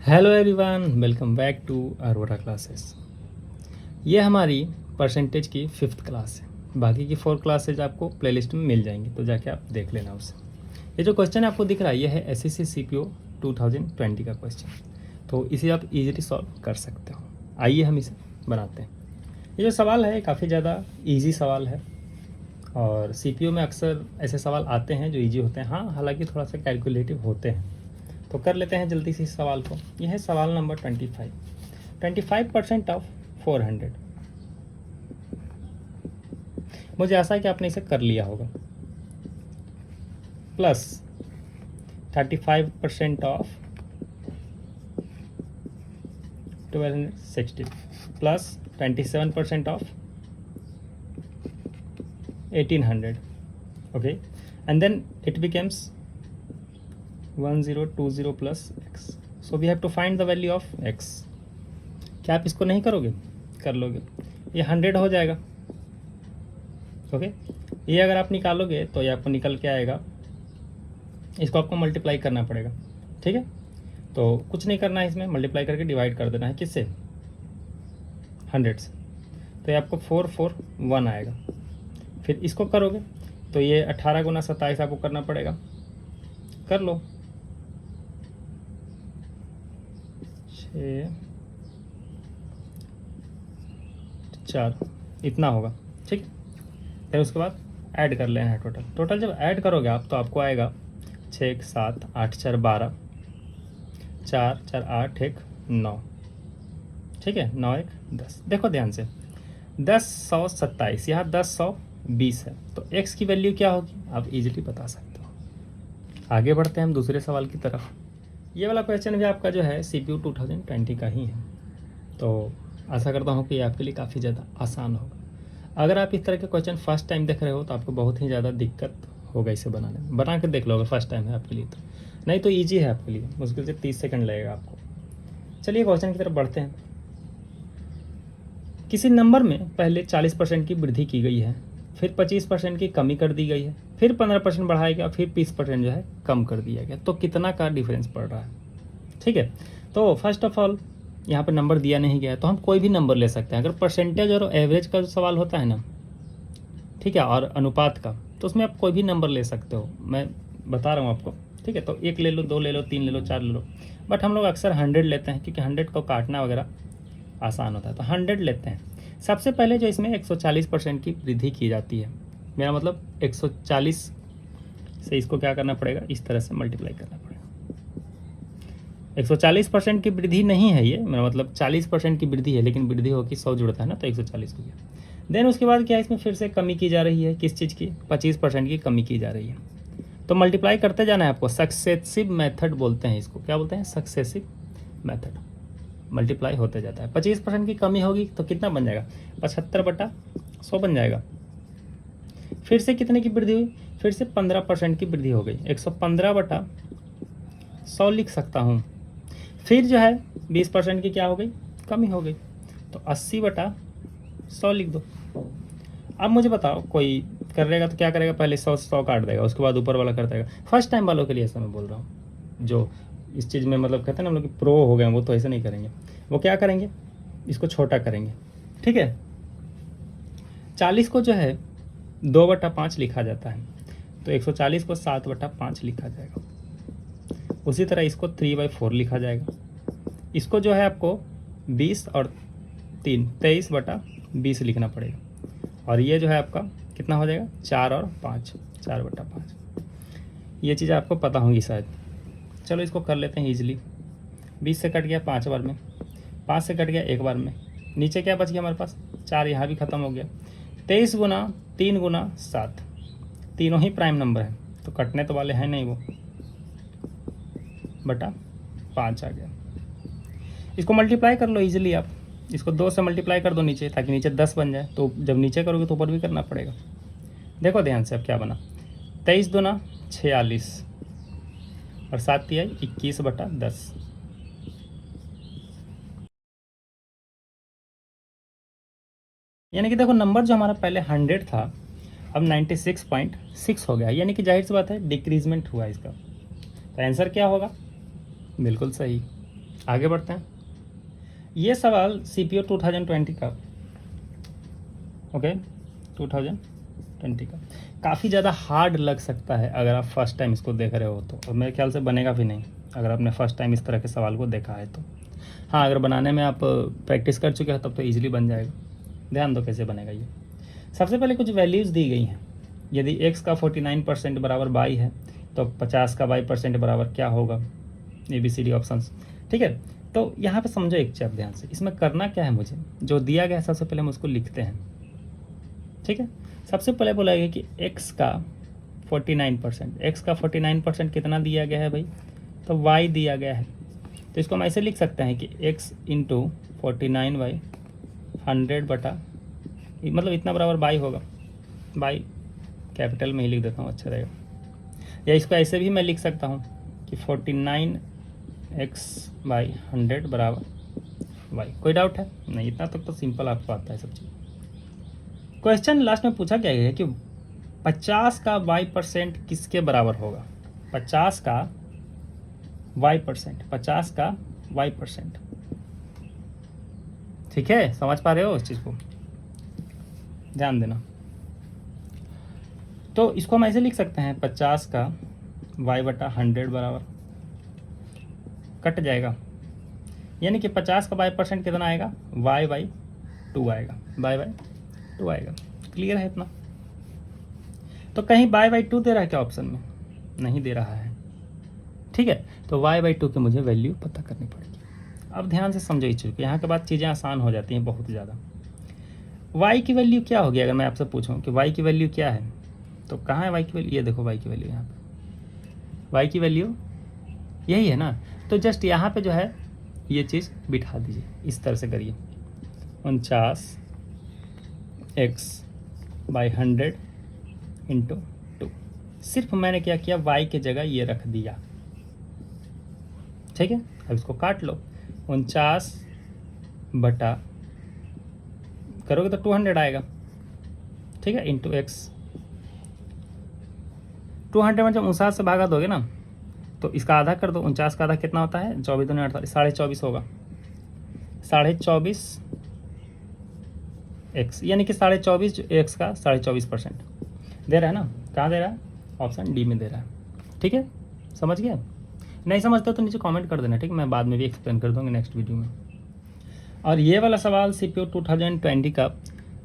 Hello everyone, welcome back to Arora classes. ये हमारी percentage की 5th क्लास है। बाकी की 4 क्लासेज आपको प्लेलिस्ट में मिल जाएंगी, तो जाके आप देख लेना उसे। ये जो क्वेश्चन आपको दिख रहा है, ये है एसएससी सीपीओ 2020 का क्वेश्चन। तो इसे आप इजीली सॉल्व कर सकते हो। आइए हम इसे बनाते हैं। ये जो सवाल है काफ़ी ज़्यादा ईजी सवाल है, और सीपीओ में अक्सर ऐसे सवाल आते हैं जो ईजी होते हैं। हाँ, हालांकि थोड़ा सा कैलकुलेटिव होते हैं। तो कर लेते हैं जल्दी से इस सवाल को। यह है सवाल नंबर 25। 25% ऑफ 400। मुझे आशा है कि आपने इसे कर लिया होगा। Plus 35% of 1260 plus 27% of 1800. Okay, and then it becomes 1020 plus x. So we have to find the value of x. क्या आप इसको नहीं करोगे? कर लोगे। ये 100 हो जाएगा। ओके, ये अगर आप निकालोगे तो ये आपको निकल के आएगा। इसको आपको मल्टीप्लाई करना पड़ेगा, ठीक है। तो कुछ नहीं करना है, इसमें मल्टीप्लाई करके डिवाइड कर देना है। किससे? 100 से। तो ये आपको 441 आएगा। फिर इसको करोगे तो ये 18 गुना 27 आपको करना पड़ेगा। कर लो। 6 4 इतना होगा, ठीक। फिर उसके बाद ऐड कर लेना है। टोटल जब ऐड करोगे आप तो आपको आएगा 6 7 8 4 12 4 4 8 1 9, ठीक है। 9 1 10। देखो ध्यान से, 10 100 27, यहाँ 10 100 20 है। तो x की वैल्यू क्या होगी आप इजीली बता सकते हो। आगे बढ़ते हैं हम दूसरे सवाल की तरफ। ये वाला क्वेश्चन भी आपका जो है सीपीयू 2020 का ही है। तो आशा करता हूँ कि ये आपके लिए काफ़ी ज़्यादा आसान होगा। अगर आप इस तरह के क्वेश्चन फर्स्ट टाइम देख रहे हो तो आपको बहुत ही ज़्यादा दिक्कत होगा इसे बनाने में। बना के देख लो अगर फर्स्ट टाइम है आपके लिए तो, नहीं तो ईजी है आपके लिए। मुश्किल से 30 सेकंड लगेगा आपको। चलिए क्वेश्चन की तरफ बढ़ते हैं। किसी नंबर में पहले 40% की वृद्धि की गई है, फिर 25% की कमी कर दी गई है, फिर 15% बढ़ाया गया, फिर 20% जो है कम कर दिया गया। तो कितना का डिफरेंस पड़ रहा है, ठीक है। तो फर्स्ट ऑफ ऑल यहाँ पर नंबर दिया नहीं गया है, तो हम कोई भी नंबर ले सकते हैं। अगर परसेंटेज और एवरेज का जो सवाल होता है ना, ठीक है, और अनुपात का, तो उसमें आप कोई भी नंबर ले सकते हो। मैं बता रहा हूँ आपको, ठीक है। तो 1 ले लो, 2 ले लो, 3 ले लो, 4 ले लो। बट हम लोग अक्सर 100 लेते हैं, क्योंकि 100 को काटना वगैरह आसान होता है। तो 100 लेते हैं। सबसे पहले जो इसमें 140% की वृद्धि की जाती है, मेरा मतलब 140 से इसको क्या करना पड़ेगा, इस तरह से मल्टीप्लाई करना पड़ेगा। 140% की वृद्धि नहीं है ये, मेरा मतलब 40% की वृद्धि है, लेकिन वृद्धि होगी 100 जुड़ता है ना, तो 140 हो गया। देन उसके बाद क्या है, इसमें फिर से कमी की जा रही है। किस चीज़ की? 25% की कमी की जा रही है। तो मल्टीप्लाई करते जाना है आपको। सक्सेसिव मेथड बोलते हैं इसको। क्या बोलते हैं? Successive method. मल्टीप्लाई होते जाता है। 25% की कमी होगी तो कितना बन जाएगा? 75/100 बन जाएगा। फिर से कितने की वृद्धि हुई? फिर से 15% की वृद्धि हो गई। 115/100 लिख सकता हूँ। फिर जो है 20% की क्या हो गई? कमी हो गई। तो 80/100 लिख दो। अब मुझे बताओ, कोई करेगा तो क्या करेगा? पहले 100 काट देगा, उसके बाद ऊपर वाला कर देगा। फर्स्ट टाइम वालों के लिए ऐसा मैं बोल रहा हूँ, जो इस चीज़ में मतलब कहते हैं ना हम लोग प्रो हो गए, वो तो ऐसे नहीं करेंगे। वो क्या करेंगे? इसको छोटा करेंगे, ठीक है। 40 को जो है 2/5 लिखा जाता है, तो 140 को 7/5 लिखा जाएगा। उसी तरह इसको 3/4 लिखा जाएगा। इसको जो है आपको 20 और 3 23/20 लिखना पड़ेगा। और ये जो है आपका कितना हो जाएगा? 4 और 5 4/5। ये चीज़ आपको पता होंगी शायद। चलो इसको कर लेते हैं ईजिली। 20 से कट गया 5 बार में, 5 से कट गया 1 बार में। नीचे क्या बच गया हमारे पास? 4, यहाँ भी ख़त्म हो गया। 23 गुना 3 गुना 7, तीनों ही प्राइम नंबर है, तो कटने तो वाले हैं नहीं, वो बटा 5 आ गया। इसको मल्टीप्लाई कर लो ईजिली आप। इसको 2 से मल्टीप्लाई कर दो नीचे, ताकि नीचे 10 बन जाए। तो जब नीचे करोगे तो ऊपर भी करना पड़ेगा। देखो ध्यान से अब क्या बना। 23 दूना 46 और 7 तिया 21/10। यानी कि देखो नंबर जो हमारा पहले 100 था, अब 96.6 हो गया। यानी कि जाहिर सी बात है डिक्रीजमेंट हुआ इसका। तो आंसर क्या होगा? बिल्कुल सही, आगे बढ़ते हैं। ये सवाल CPO 2020 का, ओके 2020 का, काफ़ी ज़्यादा हार्ड लग सकता है अगर आप फर्स्ट टाइम इसको देख रहे हो तो, और मेरे ख्याल से बनेगा भी नहीं अगर आपने फर्स्ट टाइम इस तरह के सवाल को देखा है तो। हाँ, अगर बनाने में आप प्रैक्टिस कर चुके हैं तब तो ईजिली बन जाएगा। ध्यान दो कैसे बनेगा ये। सबसे पहले कुछ वैल्यूज़ दी गई हैं। यदि x का 49% बराबर y है तो 50 का y% बराबर क्या होगा, ABCD ऑप्शंस। ठीक है, तो यहाँ पे समझो एक चीज़ ध्यान से, इसमें करना क्या है, मुझे जो दिया गया है सबसे पहले हम उसको लिखते हैं। ठीक है, सबसे पहले बोला गया कि x का 49% कितना दिया गया है भाई, तो y दिया गया है। तो इसको हम ऐसे लिख सकते हैं कि x इंटू 49/100 बटा, मतलब इतना बराबर y होगा। y कैपिटल में ही लिख देता हूँ, अच्छा रहेगा। या इसको ऐसे भी मैं लिख सकता हूँ कि 49x/100 बराबर y। कोई डाउट है? नहीं, इतना तक तो सिंपल आपको आता है सब चीज़। क्वेश्चन लास्ट में पूछा क्या है कि 50 का y% किसके बराबर होगा, 50 का y%। ठीक है, समझ पा रहे हो इस चीज़ को, ध्यान देना। तो इसको हम ऐसे लिख सकते हैं 50 का y/100 बराबर, कट जाएगा, यानी कि 50 का y% कितना आएगा, y/2 आएगा, y/2 आएगा। क्लियर है इतना? तो कहीं y/2 दे रहा है क्या ऑप्शन में? नहीं दे रहा है। ठीक है, तो y/2 की मुझे वैल्यू पता करनी पड़ेगी। अब ध्यान से समझो इस चीज़ को, यहाँ के बाद चीज़ें आसान हो जाती हैं बहुत ज़्यादा। y की वैल्यू क्या होगी अगर मैं आपसे पूछूं कि y की वैल्यू क्या है, तो कहाँ है y की वैल्यू? ये देखो y की वैल्यू यहाँ पे, y की वैल्यू यही है ना। तो जस्ट यहाँ पे जो है ये चीज़ बिठा दीजिए, इस तरह से करिए, 49x/100 इंटू 2। सिर्फ मैंने क्या किया, y की जगह ये रख दिया। ठीक है, अब इसको काट लो, 49 बटा करोगे तो 200 आएगा। ठीक है, इंटू x, 200 में जब 59 से भागा दोगे ना तो इसका आधा कर दो, 49 का आधा कितना होता है, 24 दूनी 48, 24.5 होगा, 24.5 x, यानी कि 24.5 जो x का 24.5% दे रहा है ना। कहाँ दे रहा है? ऑप्शन डी में दे रहा है। ठीक है, समझ गया? नहीं समझते तो नीचे कमेंट कर देना, ठीक है, मैं बाद में भी एक्सप्लेन कर दूँगा नेक्स्ट वीडियो में। और ये वाला सवाल CPO 2020 का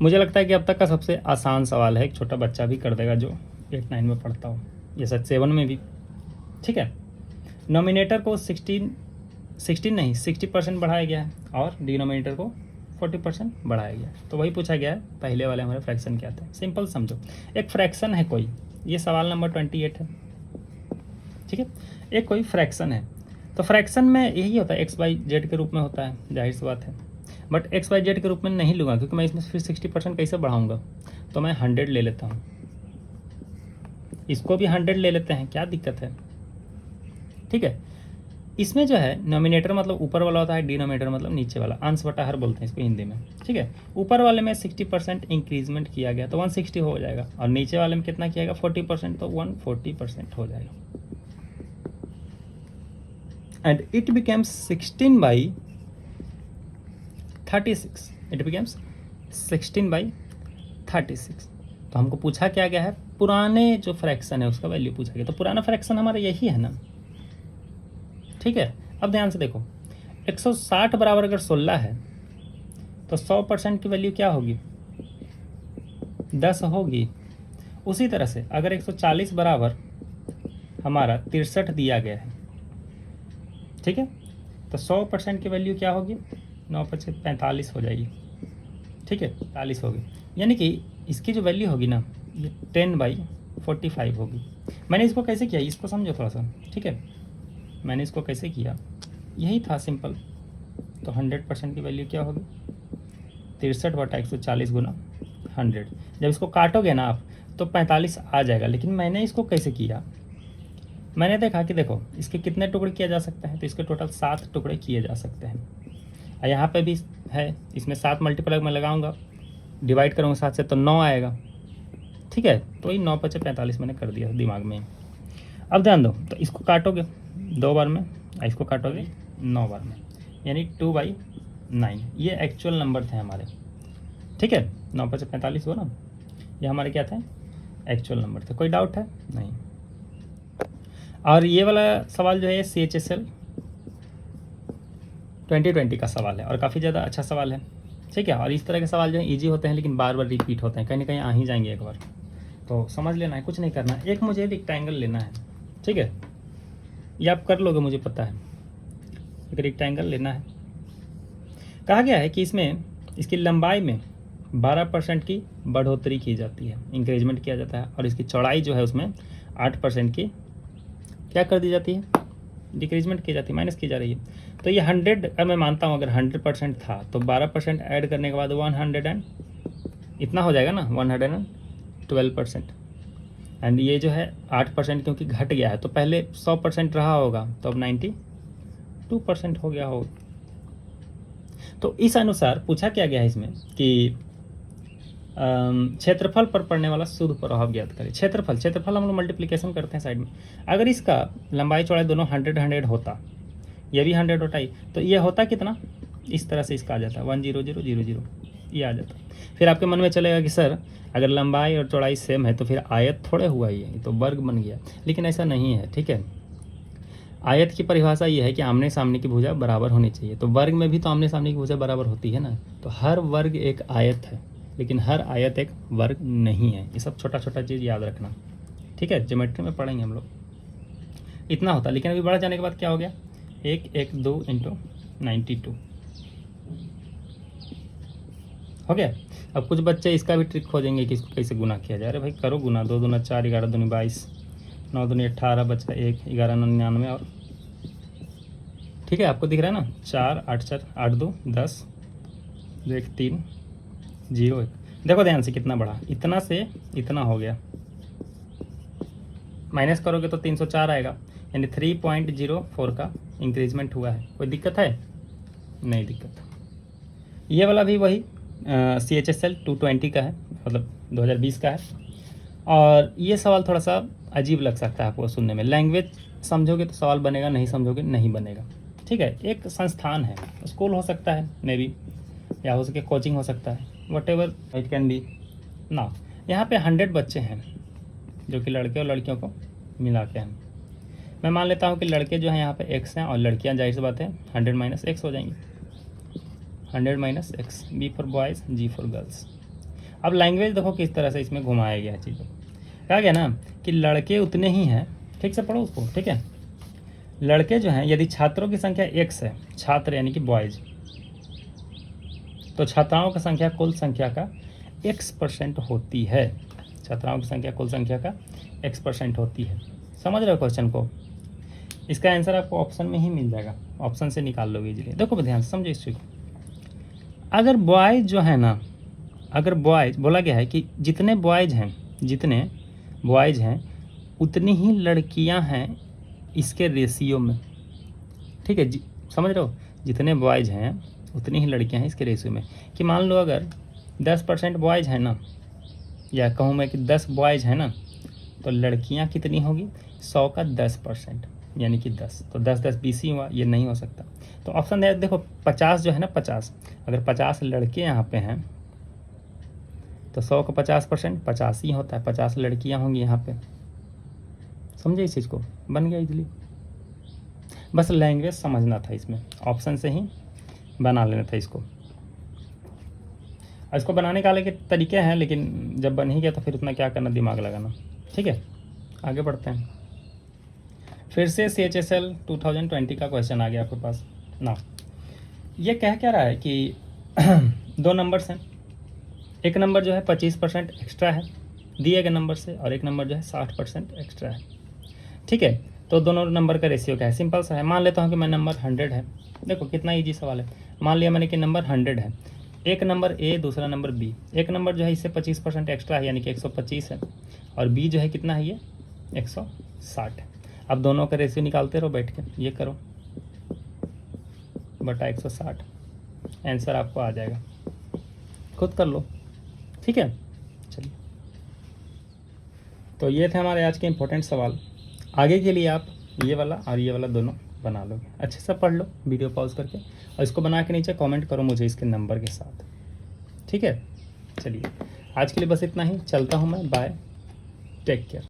मुझे लगता है कि अब तक का सबसे आसान सवाल है, एक छोटा बच्चा भी कर देगा जो 8-9 में पढ़ता हो, ये सच 7 में भी। ठीक है, नोमिनेटर को 60% बढ़ाया गया है और डिनोमिनेटर को 40% बढ़ाया गया है। तो वही पूछा गया है, पहले वाले हमारे फ्रैक्शन क्या थे। सिंपल समझो, एक फ्रैक्शन है कोई, ये सवाल नंबर 28 है। ठीक है, एक कोई फ्रैक्शन है, तो फ्रैक्शन में यही होता है, x/z के रूप में होता है, जाहिर सी बात है। बट x/z के रूप में नहीं लूँगा क्योंकि मैं इसमें फिर 60% कैसे बढ़ाऊँगा, तो मैं 100 ले लेता हूँ। इसको भी 100 ले लेते हैं, क्या दिक्कत है? ठीक है, इसमें जो है नोमिनेटर मतलब ऊपर वाला होता है, डिनोमिनेटर मतलब नीचे वाला, अंश बटा हर बोलते हैं इसको हिंदी में। ठीक है, ऊपर वाले में 60% इंक्रीजमेंट किया गया तो 160 हो जाएगा, और नीचे वाले में कितना किया गया, 40%, तो 140% हो जाएगा। And it becomes 16/36, it becomes 16/36। तो हमको पूछा क्या गया है, पुराने जो फ्रैक्शन है उसका वैल्यू पूछा गया। तो पुराना फ्रैक्शन हमारा यही है ना। ठीक है, अब ध्यान से देखो, 160 बराबर अगर 16 है तो 100% की वैल्यू क्या होगी, 10 होगी। उसी तरह से अगर 140 बराबर हमारा 63 दिया गया है, ठीक है, तो 100% की वैल्यू क्या होगी, 9×5 = 45 हो जाएगी। ठीक है, 45 होगी, यानी कि इसकी जो वैल्यू होगी ना, ये 10/45 होगी। मैंने इसको कैसे किया, इसको समझो थोड़ा सा। ठीक है, मैंने इसको कैसे किया, यही था सिंपल। तो 100% की वैल्यू क्या होगी, 63 बटा 140 गुना 100। जब इसको काटोगे ना आप तो 45 आ जाएगा। लेकिन मैंने इसको कैसे किया, मैंने देखा कि देखो इसके कितने टुकड़े किया जा सकते हैं, तो इसके टोटल 7 टुकड़े किए जा सकते हैं। और यहाँ पे भी है, इसमें 7 मल्टीप्लाई मैं लगाऊंगा, डिवाइड करूँगा 7 से तो 9 आएगा। ठीक है, तो ये 9×45 मैंने कर दिया दिमाग में। अब ध्यान दो, तो इसको काटोगे 2 बार में, इसको काटोगे 9 बार में। यानी 2/9। ये एक्चुअल नंबर थे हमारे, ठीक है। 9 5 45 हो ना, ये हमारे क्या थे, एक्चुअल नंबर थे। कोई डाउट है? नहीं। और ये वाला सवाल जो है CHSL 2020 का सवाल है और काफ़ी ज़्यादा अच्छा सवाल है, ठीक है। और इस तरह के सवाल जो है ईजी होते हैं लेकिन बार बार रिपीट होते हैं, कहीं ना कहीं आ ही जाएंगे एक बार, तो समझ लेना है, कुछ नहीं करना है। एक मुझे रेक्टेंगल लेना है, ठीक है, ये आप कर लोगे मुझे पता है। एक रेक्टेंगल लेना है, कहा गया है कि इसमें इसकी लंबाई में 12% की बढ़ोतरी की जाती है, इंक्रीजमेंट किया जाता है, और इसकी चौड़ाई जो है उसमें 8% की क्या कर दी जाती है, डिक्रीजमेंट की जाती है, माइनस की जा रही है। तो ये 100, अब मैं मानता हूँ अगर 100% था तो 12% ऐड करने के बाद 100 एंड इतना हो जाएगा ना, 112%। एंड ये जो है 8% क्योंकि घट गया है, तो पहले 100% रहा होगा तो अब 92% हो गया होगा। तो इस अनुसार पूछा क्या गया है इसमें कि क्षेत्रफल पर पड़ने वाला शुद्ध प्रभाव ज्ञात करें। क्षेत्रफल हम लोग मल्टीप्लिकेशन करते हैं साइड में। अगर इसका लंबाई चौड़ाई दोनों 100 होता, ये भी 100 होता ही, तो ये होता कितना, इस तरह से इसका आ जाता 10000, ये आ जाता। फिर आपके मन में चलेगा कि सर अगर लंबाई और चौड़ाई सेम है तो फिर आयत थोड़े हुआ, ये तो वर्ग बन गया, लेकिन ऐसा नहीं है, ठीक है। आयत की परिभाषा ये है कि आमने सामने की भुजा बराबर होनी चाहिए, तो वर्ग में भी तो आमने सामने की भुजा बराबर होती है ना। तो हर वर्ग एक आयत है, लेकिन हर आयत एक वर्ग नहीं है। ये सब छोटा छोटा चीज़ याद रखना, ठीक है, ज्योमेट्री में पढ़ेंगे हम लोग। इतना होता, लेकिन अभी बढ़ जाने के बाद क्या हो गया, 112 × 92 हो गया। अब कुछ बच्चे इसका भी ट्रिक खोजेंगे कि इसको कैसे गुना किया जाए। अरे भाई करो गुना, 2 दूना 4, 11 दूनी 22, 9 दूनी 18, बचा 1, 11 99 और, ठीक है, आपको दिख रहा है ना, 4 8 4 8 2 10, 2 1 3 0 1। देखो ध्यान से कितना बढ़ा, इतना से इतना हो गया, माइनस करोगे तो 304 आएगा, यानी 3.04 का इंक्रीजमेंट हुआ है। कोई दिक्कत है? नहीं दिक्कत। ये वाला भी वही CHSL 220 का है, मतलब 2020 का है। और ये सवाल थोड़ा सा अजीब लग सकता है आपको सुनने में, लैंग्वेज समझोगे तो सवाल बनेगा, नहीं समझोगे नहीं बनेगा, ठीक है। एक संस्थान है, स्कूल हो सकता है मे बी, या हो सके कोचिंग हो सकता है, what ever it can be ना। यहाँ पे 100 बच्चे हैं जो कि लड़के और लड़कियों को मिला के हैं। मैं मान लेता हूँ कि लड़के जो हैं यहाँ पे x हैं और लड़कियाँ जाहिर सी बात है 100 - x हो जाएंगी, 100 - x, B for boys, G for girls. अब लैंग्वेज देखो किस तरह से इसमें घुमाया गया है चीज़ों। कहा गया ना कि लड़के उतने ही हैं, ठीक से पढ़ो उसको, ठीक है। लड़के जो हैं, यदि छात्रों की संख्या x है, छात्र यानी कि बॉयज़, तो छात्राओं की संख्या कुल संख्या का x% होती है। छात्राओं की संख्या कुल संख्या का x% होती है। समझ रहे हो क्वेश्चन को? इसका आंसर आपको ऑप्शन में ही मिल जाएगा, ऑप्शन से निकाल लोगे इजीली। देखो ध्यान से समझो इस चीज़ को। अगर बॉयज़ जो है ना, अगर बॉयज़ बोला गया है कि जितने बॉयज़ हैं उतनी ही लड़कियां हैं इसके रेशियो में, ठीक है, समझ रहे हो, जितने बॉयज़ हैं उतनी ही लड़कियां हैं इसके रेशियो में। कि मान लो अगर 10% बॉयज़ हैं ना, या कहूँ मैं कि 10 बॉयज़ हैं ना, तो लड़कियां कितनी होगी, 100 का 10%, यानी कि 10, तो 10 10 20 ही हुआ, ये नहीं हो सकता। तो ऑप्शन है, देखो 50 जो है ना, 50, अगर 50 लड़के यहाँ पे हैं तो 100 का 50% 50 ही होता है, 50 लड़कियाँ होंगी यहाँ पे। समझे इस चीज़ को? बन गया इजली। बस लैंग्वेज समझना था, इसमें ऑप्शन से ही बना लेना था इसको। इसको बनाने का अलग तरीके हैं, लेकिन जब बन ही गया तो फिर उतना क्या करना, दिमाग लगाना, ठीक है। आगे बढ़ते हैं। फिर से CHSL 2020 का क्वेश्चन आ गया आपके पास ना। ये कह क्या रहा है कि 2 नंबर्स हैं, एक नंबर जो है 25% एक्स्ट्रा है दिए गए नंबर से, और एक नंबर जो है 60% एक्स्ट्रा है, ठीक है। तो दोनों नंबर का रेशियो क्या है, सिंपल सा है। मान लेता हूँ कि मैं नंबर 100 है, देखो कितना ईजी सवाल है। मान लिया मैंने कि नंबर 100 है, एक नंबर A, दूसरा नंबर B। एक नंबर जो है इससे 25% एक्स्ट्रा है, यानी कि 125 है, और B जो है कितना है, ये 160 है। अब दोनों का रेशियो निकालते रहो बैठ के, ये करो बटा 160, आंसर आपको आ जाएगा, खुद कर लो, ठीक है। चलिए, तो ये थे हमारे आज के इम्पोर्टेंट सवाल। आगे के लिए आप ये वाला और ये वाला दोनों बना लोगे। अच्छे से पढ़ लो वीडियो पॉज करके, और इसको बना के नीचे कमेंट करो मुझे इसके नंबर के साथ, ठीक है। चलिए आज के लिए बस इतना ही, चलता हूँ मैं, बाय, टेक केयर।